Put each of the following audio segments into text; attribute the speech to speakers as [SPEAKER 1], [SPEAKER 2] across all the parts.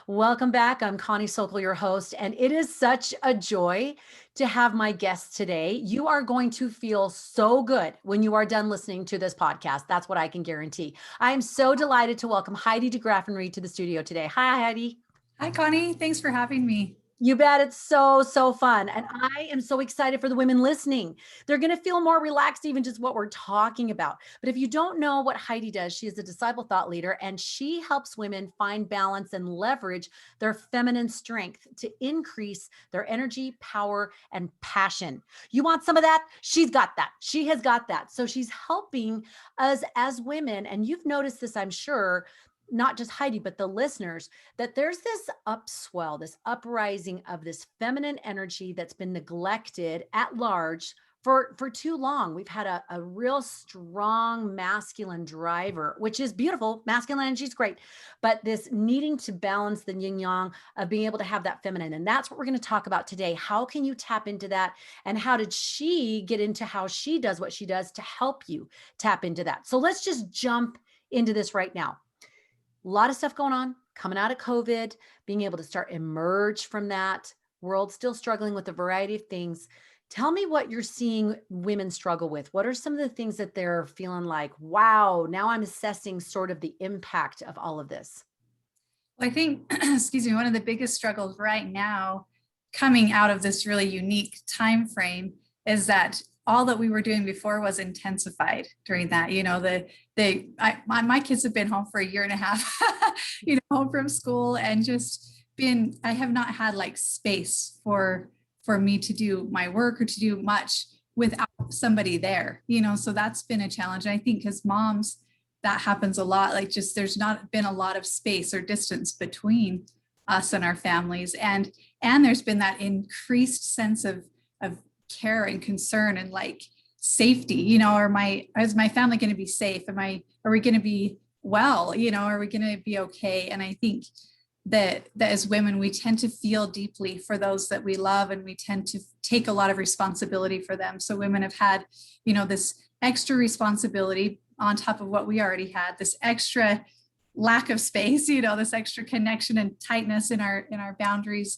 [SPEAKER 1] Welcome back. I'm Connie Sokol, your host, and it is such a joy to have my guest today. You are going to feel so good when you are done listening to this podcast. That's what I can guarantee. I am so delighted to welcome Heidi DeGraffenried to the studio today. Hi, Heidi.
[SPEAKER 2] Hi, Connie. Thanks for having me.
[SPEAKER 1] You bet. It's so fun. And I am so excited for the women listening. They're going to feel more relaxed, even just what we're talking about. But if you don't know what Heidi does, she is a disciple thought leader, and she helps women find balance and leverage their feminine strength to increase their energy, power, and passion. You want some of that? She's got that. She has got that. So she's helping us as women. And you've noticed this, I'm sure, not just Heidi, but the listeners, that there's this upswell, this uprising of this feminine energy that's been neglected at large for too long. We've had a real strong masculine driver, which is beautiful. Masculine energy is great, but this needing to balance the yin yang of being able to have that feminine. And that's what we're going to talk about today. How can you tap into that? And how did she get into how she does what she does to help you tap into that? So let's just jump into this right now. A lot of stuff going on, coming out of COVID, being able to start emerge from that world, still struggling with a variety of things. Tell me what you're seeing women struggle with. What are some of the things that they're feeling like, wow, now I'm assessing sort of the impact of all of this?
[SPEAKER 2] Well, I think, excuse me, one of the biggest struggles right now coming out of this really unique time frame is that all that we were doing before was intensified during that. My kids have been home for a year and a half, home from school, and I have not had like space for me to do my work or to do much without somebody there, so that's been a challenge. And I think as moms, that happens a lot, like just there's not been a lot of space or distance between us and our families. And there's been that increased sense of care and concern and like safety, is my family going to be safe? Are we going to be well? Are we going to be okay? And I think that as women, we tend to feel deeply for those that we love, and we tend to take a lot of responsibility for them. So women have had, this extra responsibility on top of what we already had, this extra lack of space, this extra connection and tightness in our boundaries,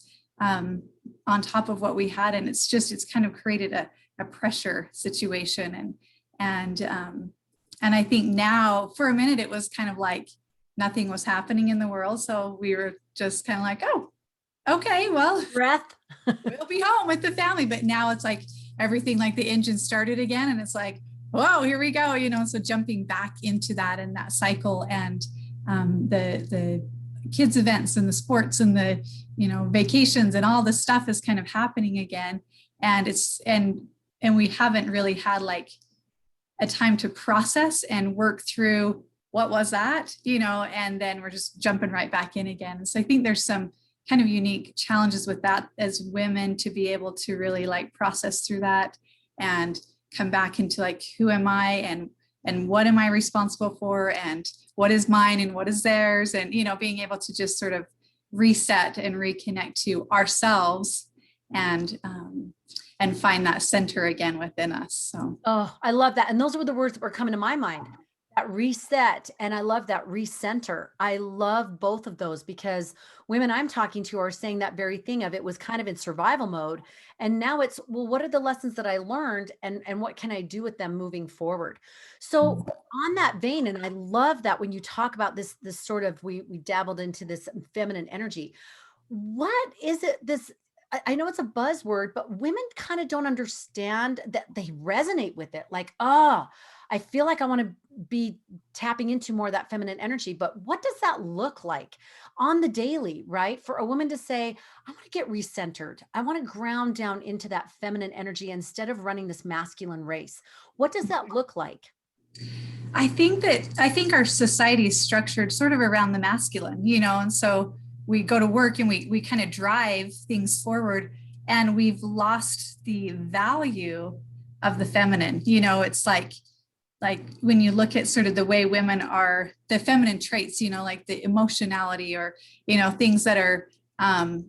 [SPEAKER 2] on top of what we had. And it's kind of created a pressure situation. And I think now for a minute, it was kind of like nothing was happening in the world. So we were just kind of like, oh, okay, well,
[SPEAKER 1] Breath.
[SPEAKER 2] we'll be home with the family. But now it's like everything, like the engine started again, and it's like, whoa, here we go. So jumping back into that and that cycle, and the kids events and the sports and the vacations and all this stuff is kind of happening again, and we haven't really had like a time to process and work through what was that, and then we're just jumping right back in again. So I think there's some kind of unique challenges with that as women, to be able to really like process through that and come back into like, who am I, and what am I responsible for, and what is mine and what is theirs, and being able to just sort of reset and reconnect to ourselves and find that center again within us. So
[SPEAKER 1] I love that. And those were the words that were coming to my mind. That reset. And I love that recenter. I love both of those, because women I'm talking to are saying that very thing of, it was kind of in survival mode. And now it's, well, what are the lessons that I learned, and what can I do with them moving forward? So on that vein, and I love that when you talk about this sort of, we dabbled into this feminine energy. What is it, I know it's a buzzword, but women kind of don't understand that they resonate with it. Like, oh, I feel like I want to be tapping into more of that feminine energy. But what does that look like on the daily, right? For a woman to say, I want to get recentered. I want to ground down into that feminine energy instead of running this masculine race. What does that look like?
[SPEAKER 2] I think our society is structured sort of around the masculine, and so we go to work and we kind of drive things forward, and we've lost the value of the feminine. It's like when you look at sort of the way women are, the feminine traits, like the emotionality, or, things that are,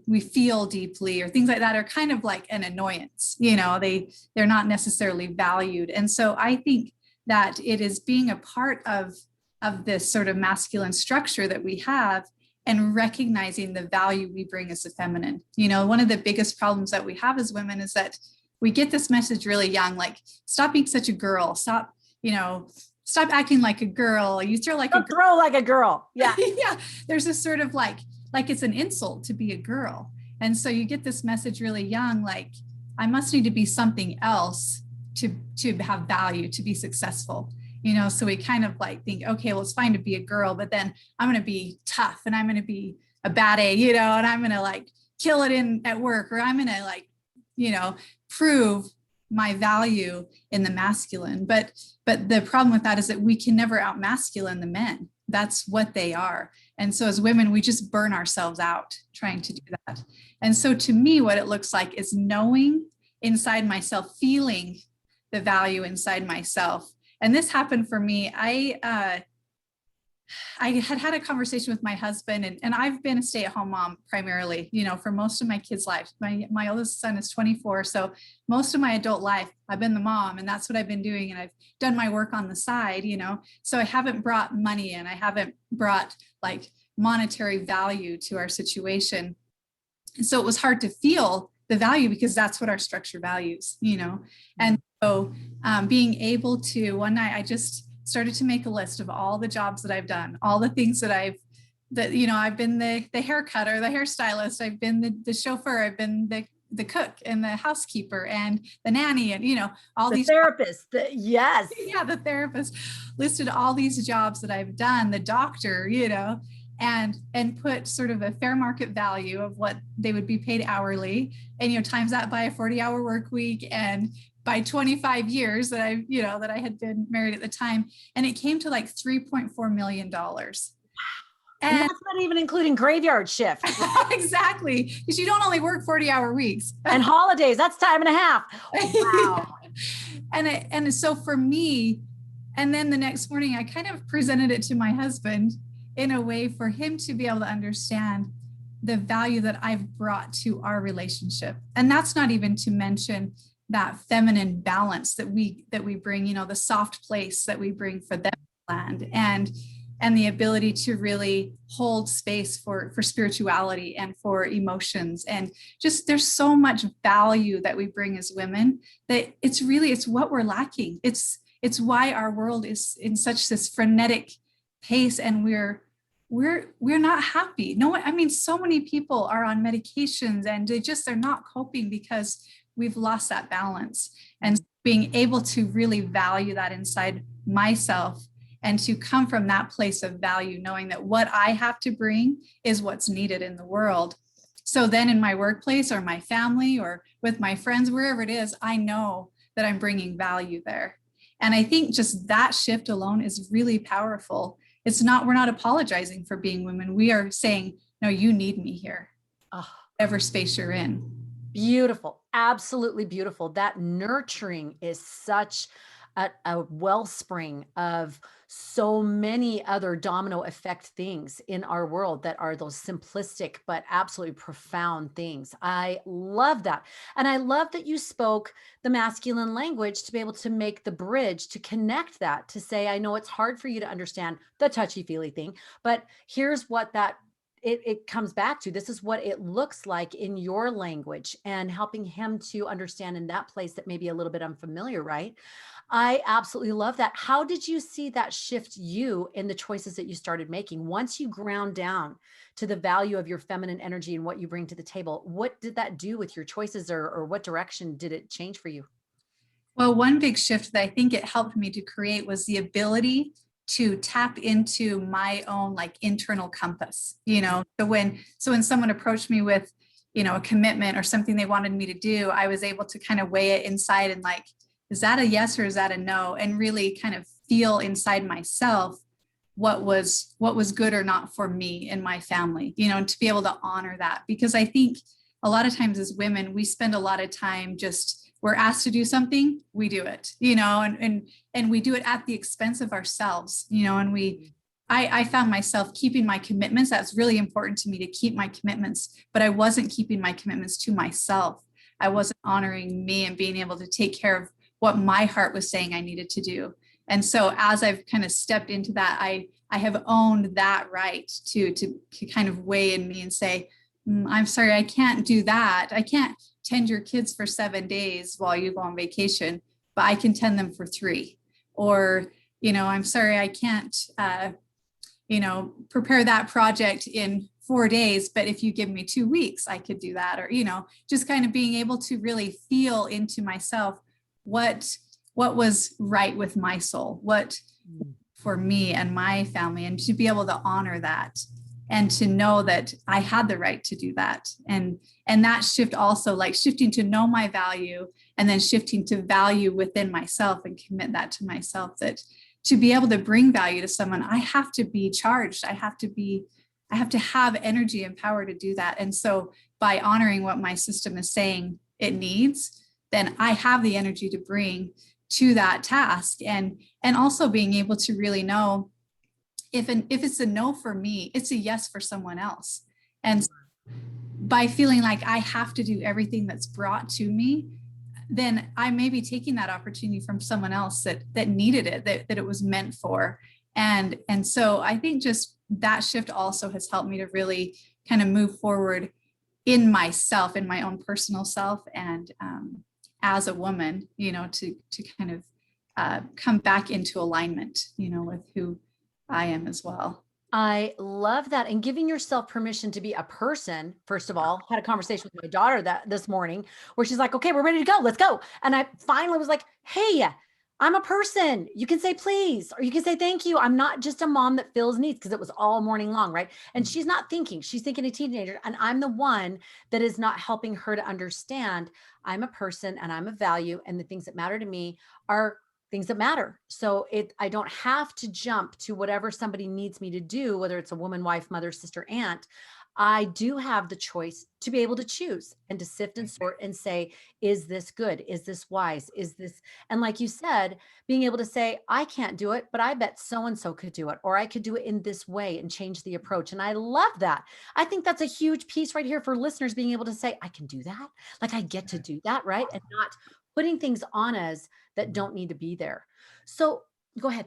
[SPEAKER 2] we feel deeply, or things like that, are kind of like an annoyance, they're not necessarily valued. And so I think that it is being a part of this sort of masculine structure that we have, and recognizing the value we bring as a feminine. You know, one of the biggest problems that we have as women is that we get this message really young, like, stop being such a girl, stop, you know, stop acting like a girl. You throw like
[SPEAKER 1] Don't throw like a girl. Yeah.
[SPEAKER 2] yeah. There's this sort of like it's an insult to be a girl. And so you get this message really young, like, I must need to be something else to have value, to be successful. You know, so we kind of like think, okay, well, it's fine to be a girl, but then I'm going to be tough and I'm going to be a bad A, you know, and I'm going to like kill it at work, or I'm going to like, you know, prove my value in the masculine. But the problem with that is that we can never out masculine the men. That's what they are. And so as women, we just burn ourselves out trying to do that. And so to me, what it looks like is knowing inside myself, feeling the value inside myself. And this happened for me. I had a conversation with my husband, and I've been a stay-at-home mom primarily, you know, for most of my kids' life. My oldest son is 24. So most of my adult life, I've been the mom, and that's what I've been doing. And I've done my work on the side, you know, so I haven't brought money in. I haven't brought like monetary value to our situation. And so it was hard to feel the value because that's what our structure values, you know. And so being able to, one night I just started to make a list of all the jobs that I've done, all the things that I've been the hair cutter, the hairstylist, I've been the chauffeur, I've been the cook and the housekeeper and the nanny, and, you know, all
[SPEAKER 1] the
[SPEAKER 2] these
[SPEAKER 1] therapist. Yes.
[SPEAKER 2] Yeah, the therapist, listed all these jobs that I've done, the doctor, you know, and put sort of a fair market value of what they would be paid hourly, and, you know, times that by a 40-hour work week, and by 25 years that I had been married at the time. And it came to like $3.4 million.
[SPEAKER 1] And that's not even including graveyard shift.
[SPEAKER 2] Exactly. Because you don't only work 40-hour weeks.
[SPEAKER 1] And holidays, that's time and a half. Wow.
[SPEAKER 2] And so for me, and then the next morning, I kind of presented it to my husband in a way for him to be able to understand the value that I've brought to our relationship. And that's not even to mention that feminine balance that we bring, you know, the soft place that we bring for them land, and the ability to really hold space for spirituality and for emotions. And just, there's so much value that we bring as women that it's what we're lacking. It's why our world is in such this frenetic pace, and we're not happy. No one, I mean, so many people are on medications and they're not coping because we've lost that balance. And being able to really value that inside myself, and to come from that place of value, knowing that what I have to bring is what's needed in the world. So then in my workplace or my family or with my friends, wherever it is, I know that I'm bringing value there. And I think just that shift alone is really powerful. We're not apologizing for being women. We are saying, no, you need me here, whatever space you're in.
[SPEAKER 1] Beautiful. Absolutely beautiful. That nurturing is such a wellspring of so many other domino effect things in our world that are those simplistic but absolutely profound things. I love that. And I love that you spoke the masculine language to be able to make the bridge, to connect that, to say, I know it's hard for you to understand the touchy-feely thing, but here's what it comes back to. This is what it looks like in your language, and helping him to understand in that place that may be a little bit unfamiliar, right? I absolutely love that. How did you see that shift you in the choices that you started making? Once you ground down to the value of your feminine energy and what you bring to the table, what did that do with your choices, or what direction did it change for you?
[SPEAKER 2] Well, one big shift that I think it helped me to create was the ability to tap into my own like internal compass, you know. So when someone approached me with, you know, a commitment or something they wanted me to do, I was able to kind of weigh it inside and like, is that a yes or is that a no? And really kind of feel inside myself what was good or not for me and my family, you know, and to be able to honor that. Because I think a lot of times as women, we spend a lot of time we're asked to do something, we do it, you know, and we do it at the expense of ourselves, you know, and I found myself keeping my commitments. That's really important to me, to keep my commitments, but I wasn't keeping my commitments to myself. I wasn't honoring me and being able to take care of what my heart was saying I needed to do. And so as I've kind of stepped into that, I I have owned that right to kind of weigh in me and say, I'm sorry, I can't do that. I can't tend your kids for 7 days while you go on vacation, but I can tend them for 3. Or, I'm sorry, I can't, prepare that project in 4 days, but if you give me 2 weeks, I could do that. Or, just kind of being able to really feel into myself what was right with my soul, what for me and my family, and to be able to honor that and to know that I had the right to do that. And that shift also, like shifting to know my value and then shifting to value within myself and commit that to myself, that to be able to bring value to someone, I have to be charged. I have to have energy and power to do that. And so by honoring what my system is saying it needs, then I have the energy to bring to that task. And also being able to really know if it's a no for me, it's a yes for someone else. And by feeling like I have to do everything that's brought to me, then I may be taking that opportunity from someone else that needed it, that it was meant for. And so I think just that shift also has helped me to really kind of move forward in myself, in my own personal self, and as a woman, to kind of come back into alignment, with who I am as well.
[SPEAKER 1] I love that. And giving yourself permission to be a person, first of all. Had a conversation with my daughter this morning where she's like, okay, we're ready to go. Let's go. And I finally was like, hey, I'm a person. You can say please, or you can say thank you. I'm not just a mom that fills needs, because it was all morning long, right? And she's not thinking. She's thinking a teenager. And I'm the one that is not helping her to understand I'm a person and I'm a value. And the things that matter to me are things that matter. So I don't have to jump to whatever somebody needs me to do, whether it's a woman, wife, mother, sister, aunt. I do have the choice to be able to choose and to sift and sort and say, is this good? Is this wise? Is this, and like you said, being able to say, I can't do it, but I bet so-and-so could do it, or I could do it in this way and change the approach. And I love that. I think that's a huge piece right here for listeners, being able to say, I can do that. Like I get to do that, right? And not putting things on us that don't need to be there. So go ahead.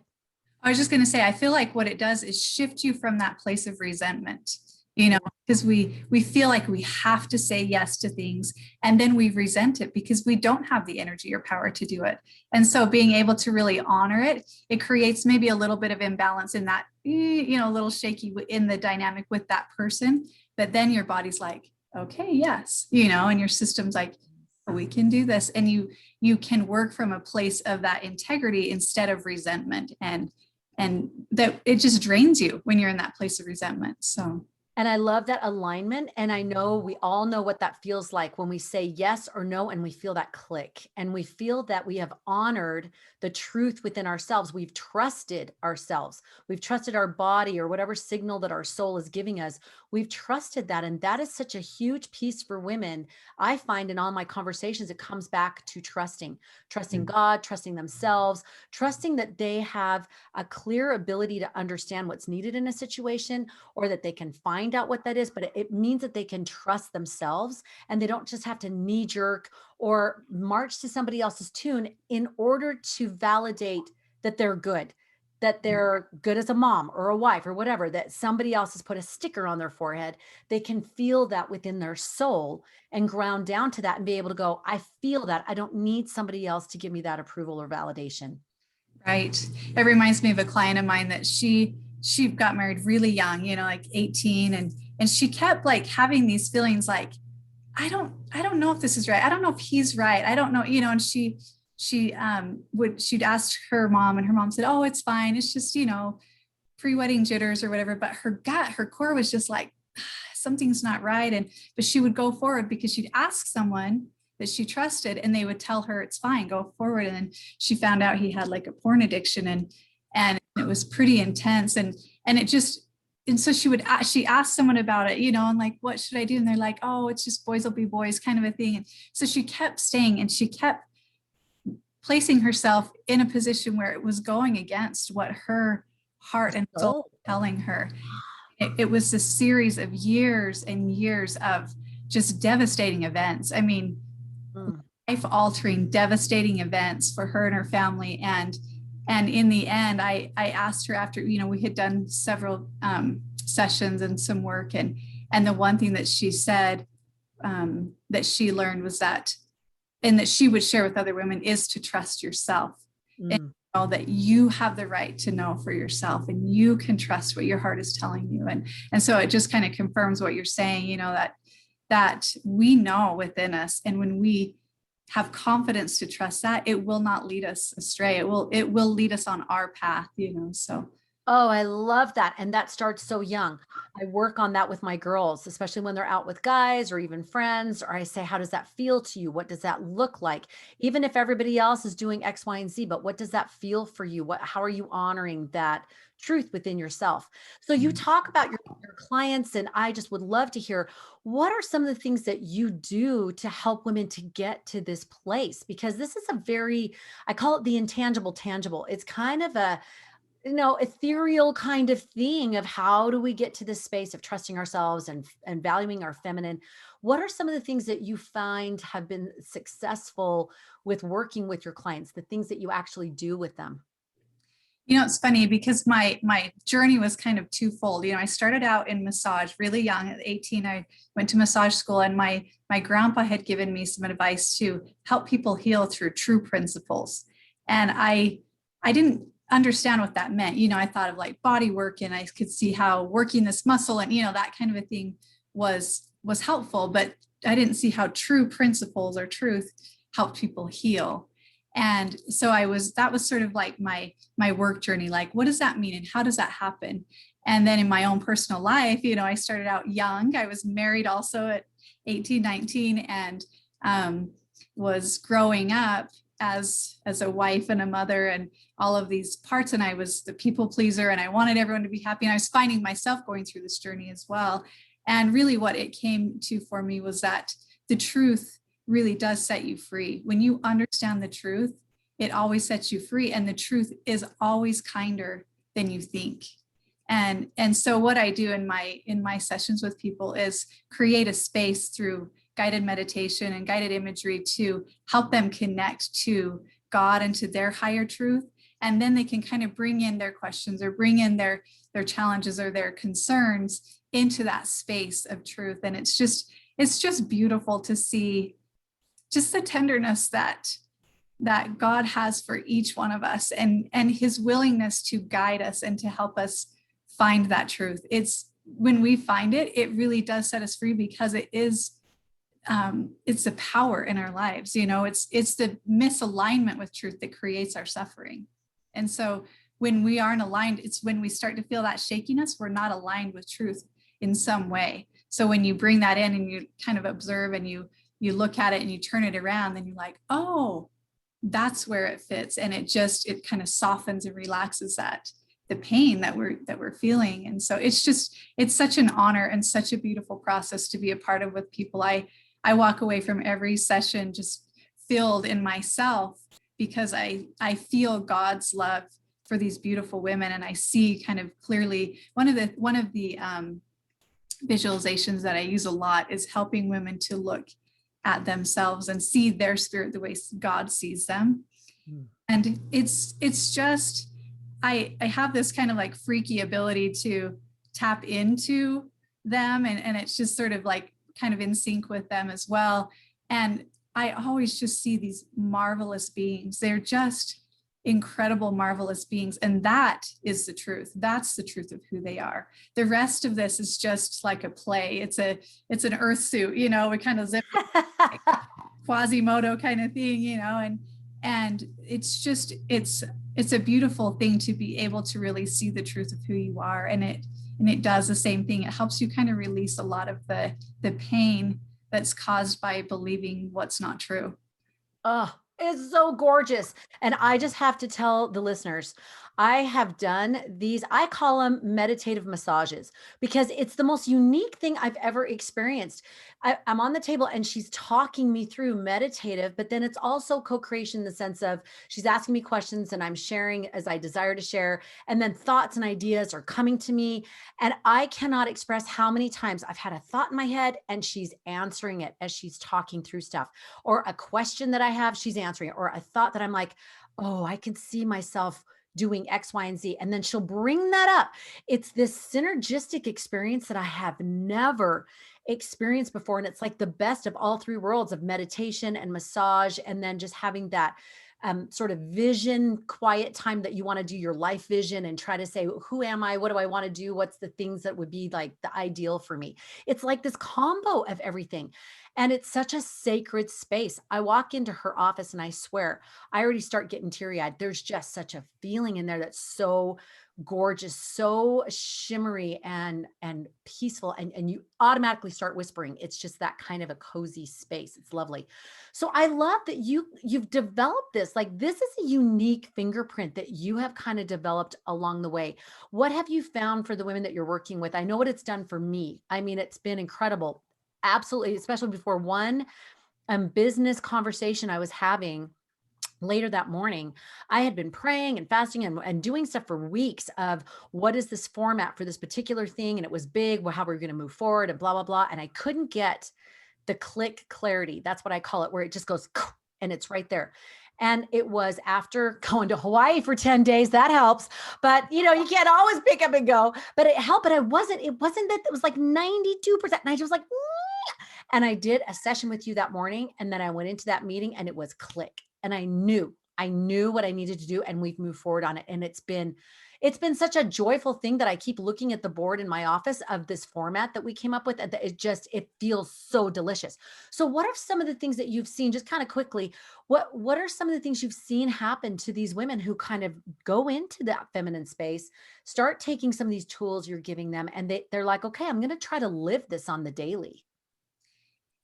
[SPEAKER 2] I was just going to say, I feel like what it does is shift you from that place of resentment, because we feel like we have to say yes to things, and then we resent it because we don't have the energy or power to do it. And so being able to really honor it, it creates maybe a little bit of imbalance in that, a little shaky in the dynamic with that person. But then your body's like, okay, yes, and your system's like, we can do this. And you can work from a place of that integrity instead of resentment, and that it just drains you when you're in that place of resentment. So.
[SPEAKER 1] And I love that alignment. And I know we all know what that feels like when we say yes or no, and we feel that click, and we feel that we have honored the truth within ourselves. We've trusted ourselves. We've trusted our body or whatever signal that our soul is giving us. We've trusted that. And that is such a huge piece for women. I find in all my conversations, it comes back to trusting God, trusting themselves, trusting that they have a clear ability to understand what's needed in a situation, or that they can find out what that is. But it means that they can trust themselves, and they don't just have to knee jerk or march to somebody else's tune in order to validate that they're good, that they're good as a mom or a wife or whatever, that somebody else has put a sticker on their forehead. They can feel that within their soul and ground down to that and be able to go, I feel that. I don't need somebody else to give me that approval or validation.
[SPEAKER 2] Right. It reminds me of a client of mine that she got married really young, like 18. And she kept like having these feelings like, I don't know if this is right. I don't know if he's right. I don't know, and she'd asked her mom, and her mom said, oh, it's fine. It's just, pre-wedding jitters or whatever. But her core was just like, something's not right. But she would go forward because she'd ask someone that she trusted, and they would tell her it's fine, go forward. And then she found out he had like a porn addiction, and it was pretty intense. And so she asked someone about it, and like, what should I do? And they're like, oh, it's just boys will be boys kind of a thing. And so she kept staying, and she kept placing herself in a position where it was going against what her heart and soul was telling her. It was a series of years and years of just devastating events. I mean, life-altering, devastating events for her and her family. And And in the end, I asked her after, we had done several sessions and some work. And the one thing that she said that she learned was that, and that she would share with other women, is to trust yourself. And know that you have the right to know for yourself, and you can trust what your heart is telling you. And so it just kind of confirms what you're saying, that we know within us. And when we have confidence to trust that, it will not lead us astray. It will lead us on our path, so.
[SPEAKER 1] Oh, I love that. And that starts so young. I work on that with my girls, especially when they're out with guys or even friends, or I say, how does that feel to you? What does that look like? Even if everybody else is doing X, Y, and Z, but what does that feel for you? How are you honoring that truth within yourself? So you talk about your clients, and I just would love to hear, what are some of the things that you do to help women to get to this place? Because this is I call it the intangible tangible. It's kind of a ethereal kind of thing of how do we get to this space of trusting ourselves and valuing our feminine. What are some of the things that you find have been successful with working with your clients, the things that you actually do with them?
[SPEAKER 2] It's funny because my journey was kind of twofold. I started out in massage really young. At 18, I went to massage school, and my grandpa had given me some advice to help people heal through true principles. And I didn't understand what that meant. I thought of like body work, and I could see how working this muscle and, that kind of a thing was helpful, but I didn't see how true principles or truth helped people heal. And so that was sort of like my work journey. Like, what does that mean? And how does that happen? And then in my own personal life, I started out young. I was married also at 18, 19, and was growing up as a wife and a mother and all of these parts. And I was the people pleaser, and I wanted everyone to be happy. And I was finding myself going through this journey as well. And really what it came to for me was that the truth really does set you free. When you understand the truth, it always sets you free. And the truth is always kinder than you think. And so what I do in my sessions with people is create a space through guided meditation and guided imagery to help them connect to God and to their higher truth. And then they can kind of bring in their questions or bring in their challenges or their concerns into that space of truth. And it's just beautiful to see just the tenderness that God has for each one of us, and his willingness to guide us and to help us find that truth. It's when we find it, it really does set us free, because it's the power in our lives. It's the misalignment with truth that creates our suffering. And so when we aren't aligned, it's when we start to feel that shakiness, we're not aligned with truth in some way. So when you bring that in and you kind of observe and you look at it and you turn it around, then you're like, oh, that's where it fits. And it kind of softens and relaxes the pain that we're feeling. And so it's such an honor and such a beautiful process to be a part of with people. I walk away from every session just filled in myself, because I feel God's love for these beautiful women. And I see kind of clearly one of the visualizations that I use a lot is helping women to look at themselves and see their spirit the way God sees them. And it's just, I have this kind of like freaky ability to tap into them, and it's just sort of like kind of in sync with them as well. And I always just see these marvelous beings. They're just incredible, marvelous beings. And that is the truth. That's the truth of who they are. The rest of this is just like a play. It's an earth suit, we kind of zip like Quasimodo kind of thing, and it's just, it's a beautiful thing to be able to really see the truth of who you are. And it does the same thing. It helps you kind of release a lot of the pain that's caused by believing what's not true.
[SPEAKER 1] Oh, it's so gorgeous. And I just have to tell the listeners, I have done these, I call them meditative massages, because it's the most unique thing I've ever experienced. I'm on the table and she's talking me through meditative, but then it's also co-creation in the sense of she's asking me questions and I'm sharing as I desire to share. And then thoughts and ideas are coming to me. And I cannot express how many times I've had a thought in my head and she's answering it as she's talking through stuff, or a question that I have, she's answering it, or a thought that I'm like, oh, I can see myself doing X, Y, and Z. And then she'll bring that up. It's this synergistic experience that I have never experienced before. And it's like the best of all three worlds of meditation and massage, and then just having that sort of vision, quiet time that you want to do your life vision and try to say, who am I? What do I want to do? What's the things that would be like the ideal for me? It's like this combo of everything. And it's such a sacred space. I walk into her office and I swear, I already start getting teary eyed. There's just such a feeling in there that's so gorgeous, so shimmery and peaceful. And you automatically start whispering. It's just that kind of a cozy space. It's lovely. So I love that you've developed this. Like this is a unique fingerprint that you have kind of developed along the way. What have you found for the women that you're working with? I know what it's done for me. I mean, it's been incredible. Absolutely, especially before one business conversation I was having later that morning. I had been praying and fasting and doing stuff for weeks of what is this format for this particular thing. And it was big, well, how we're going to move forward and blah, blah, blah. And I couldn't get the click clarity. That's what I call it, where it just goes and it's right there. And it was after going to Hawaii for 10 days. That helps. But you know, you can't always pick up and go, but it helped. But it wasn't that it was like 92%. And I just like, and I did a session with you that morning. And then I went into that meeting and it was click. And I knew what I needed to do. And we've moved forward on it. And it's been such a joyful thing that I keep looking at the board in my office of this format that we came up with. And it feels so delicious. So what are some of the things that you've seen, just kind of quickly, what are some of the things you've seen happen to these women who kind of go into that feminine space, start taking some of these tools you're giving them, and they're like, okay, I'm going to try to live this on the daily.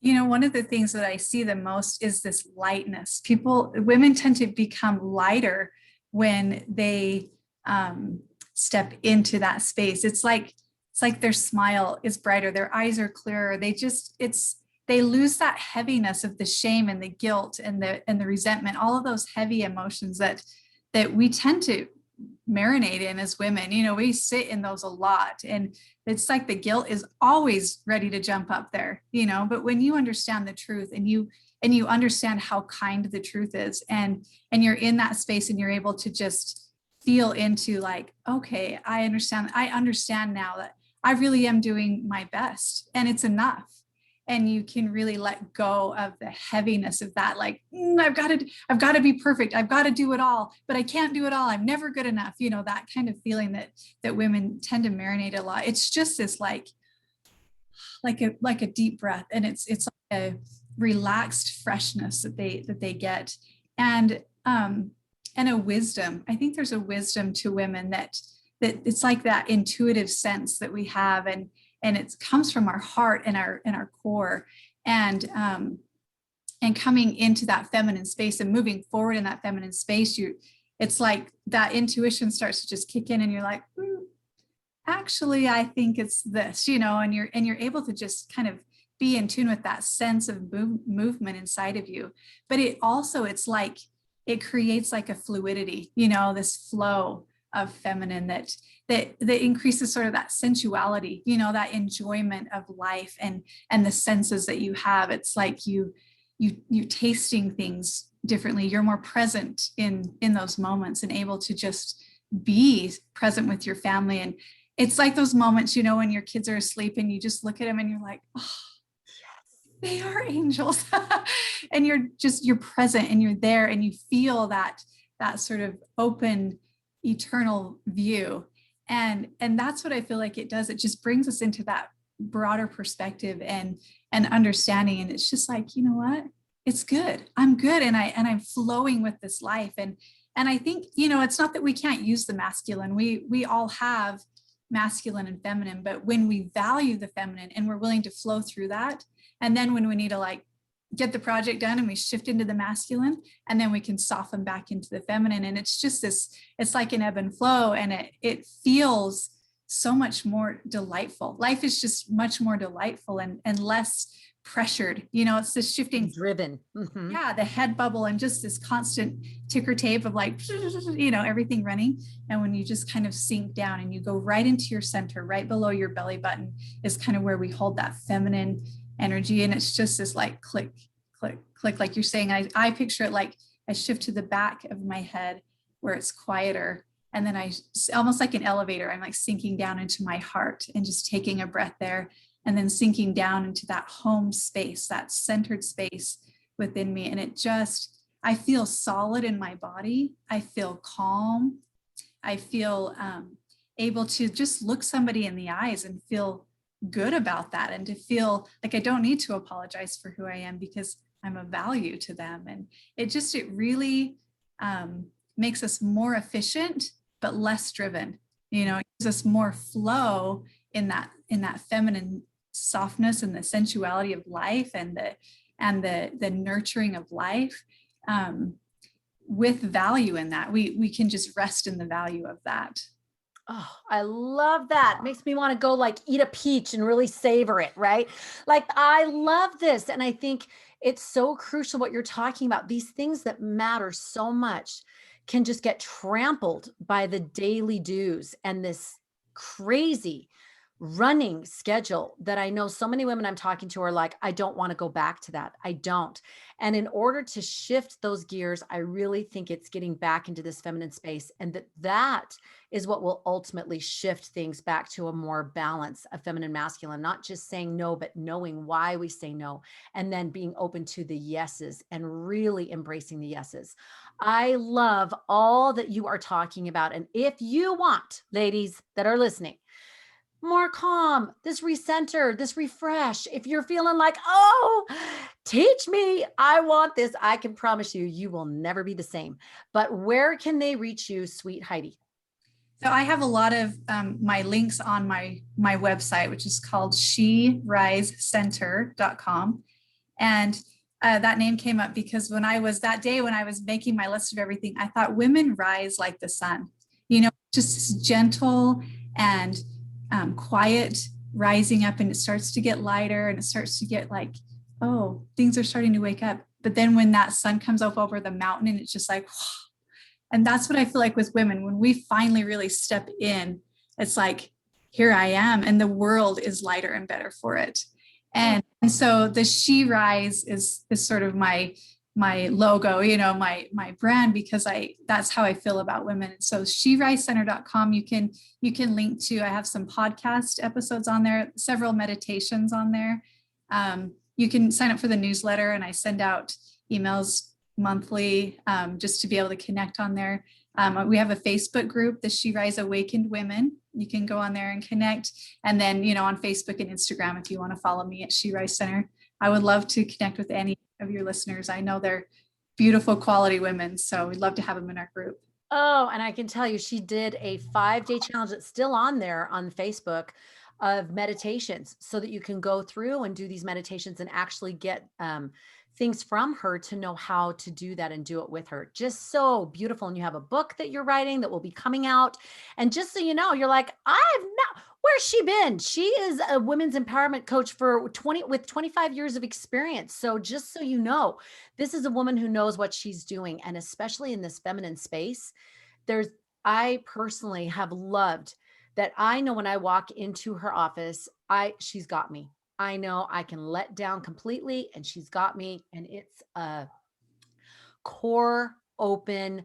[SPEAKER 2] You know, one of the things that I see the most is this lightness. Women tend to become lighter when they step into that space. It's like their smile is brighter, their eyes are clearer. They lose that heaviness of the shame and the guilt and the resentment, all of those heavy emotions that we tend to marinate in as women. You know, we sit in those a lot, and it's like the guilt is always ready to jump up there, you know. But when you understand the truth and you understand how kind the truth is, and you're in that space and you're able to just feel into like, okay, I understand now that I really am doing my best and it's enough. And you can really let go of the heaviness of that, like, I've got to be perfect, I've got to do it all, but I can't do it all, I'm never good enough, you know, that kind of feeling that women tend to marinate a lot. It's just this like a deep breath, and it's like a relaxed freshness that they get, and a wisdom. I think there's a wisdom to women that it's like that intuitive sense that we have, and it comes from our heart and our core, and coming into that feminine space and moving forward in that feminine space, it's like that intuition starts to just kick in, and you're like, actually, I think it's this, you know, and you're able to just kind of be in tune with that sense of movement inside of you. But it's like it creates like a fluidity, you know, this flow of feminine that increases sort of that sensuality, you know, that enjoyment of life and the senses that you have. It's like you're tasting things differently. You're more present in those moments and able to just be present with your family. And it's like those moments, you know, when your kids are asleep and you just look at them and you're like, oh, they are angels. And you're present and you're there, and you feel that sort of open, eternal view. And that's what I feel like it does. It just brings us into that broader perspective and understanding. And it's just like, you know what? It's good. I'm good. And I'm flowing with this life. And I think, you know, it's not that we can't use the masculine. We all have masculine and feminine, but when we value the feminine and we're willing to flow through that, and then when we need to like get the project done and we shift into the masculine, and then we can soften back into the feminine. And it's just it's like an ebb and flow, and it feels so much more delightful. Life is just much more delightful and less pressured. You know, it's this shifting,
[SPEAKER 1] driven. Mm-hmm.
[SPEAKER 2] Yeah, the head bubble and just this constant ticker tape of like, you know, everything running. And when you just kind of sink down and you go right into your center, right below your belly button is kind of where we hold that feminine energy. And it's just this like click, click, click, like you're saying. I picture it like I shift to the back of my head where it's quieter, And then almost like an elevator, I'm like sinking down into my heart and just taking a breath there, and then sinking down into that home space, that centered space within me. And I feel solid in my body. I feel calm. I feel able to just look somebody in the eyes and feel good about that, and to feel like I don't need to apologize for who I am because I'm of value to them. And it really makes us more efficient, but less driven. It gives us more flow in that feminine softness and the sensuality of life, and the nurturing of life, with value in that. We can just rest in the value of that.
[SPEAKER 1] Oh, I love that. Makes me want to go like eat a peach and really savor it, right? Like, I love this. And I think it's so crucial what you're talking about. These things that matter so much can just get trampled by the daily dues and this crazy running schedule that I know so many women I'm talking to are like, I don't want to go back to that. I don't. And in order to shift those gears, I really think it's getting back into this feminine space, and that is what will ultimately shift things back to a more balance of feminine masculine, not just saying no, but knowing why we say no, and then being open to the yeses and really embracing the yeses. I love all that you are talking about. And if you want, ladies that are listening, more calm, this recenter, this refresh. If you're feeling like, oh, teach me, I want this, I can promise you, you will never be the same. But where can they reach you, sweet Heidi?
[SPEAKER 2] So I have a lot of my links on my website, which is called sherisecenter.com. And that name came up because when I was making my list of everything, I thought women rise like the sun, just gentle and quiet rising up, and it starts to get lighter, and it starts to get like, oh, things are starting to wake up. But then when that sun comes up over the mountain, and it's just like, and that's what I feel like with women. When we finally really step in, it's like, here I am, and the world is lighter and better for it. And so the She Rise is sort of my logo, my brand, because that's how I feel about women. So sherisecenter.com, you can link to, I have some podcast episodes on there, several meditations on there. You can sign up for the newsletter, and I send out emails monthly, just to be able to connect on there. We have a Facebook group, the She Rise Awakened Women. You can go on there and connect. And then, on Facebook and Instagram, if you want to follow me at She Rise Center, I would love to connect with any of your listeners. I know they're beautiful, quality women, so we'd love to have them in our group.
[SPEAKER 1] Oh, and I can tell you, she did a 5-day challenge that's still on there on Facebook of meditations, so that you can go through and do these meditations and actually get things from her to know how to do that and do it with her. Just so beautiful. And you have a book that you're writing that will be coming out. And just so you know, you're like, where's she been? She is a women's empowerment coach with 25 years of experience. So just so you know, this is a woman who knows what she's doing. And especially in this feminine space, I personally have loved that. I know when I walk into her office, she's got me. I know I can let down completely, and she's got me. And it's a core, open,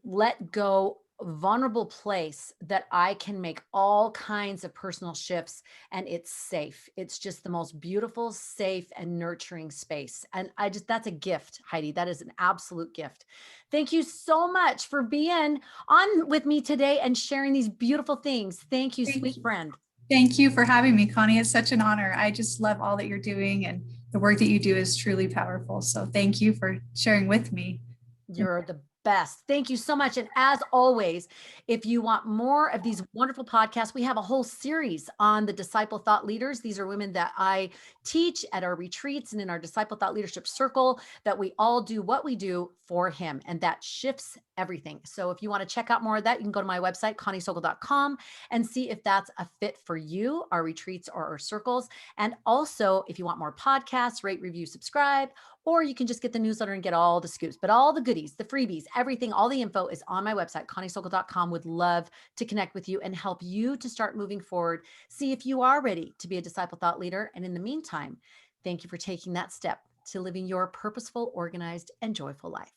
[SPEAKER 1] let go, vulnerable place that I can make all kinds of personal shifts, and it's safe. It's just the most beautiful, safe, and nurturing space. And that's a gift, Heidi. That is an absolute gift. Thank you so much for being on with me today and sharing these beautiful things. Thank you, sweet friend.
[SPEAKER 2] Thank you for having me, Connie. It's such an honor. I just love all that you're doing, and the work that you do is truly powerful. So thank you for sharing with me.
[SPEAKER 1] You're the best. Thank you so much. And as always, if you want more of these wonderful podcasts, we have a whole series on the Disciple Thought Leaders. These are women that I teach at our retreats and in our Disciple Thought Leadership Circle, that we all do what we do for him. And that shifts everything. So if you want to check out more of that, you can go to my website, conniesogel.com, and see if that's a fit for you, our retreats or our circles. And also, if you want more podcasts, rate, review, subscribe, or you can just get the newsletter and get all the scoops. But all the goodies, the freebies, everything, all the info is on my website, conniesogel.com. Would love to connect with you and help you to start moving forward. See if you are ready to be a disciple thought leader. And in the meantime, thank you for taking that step to living your purposeful, organized, and joyful life.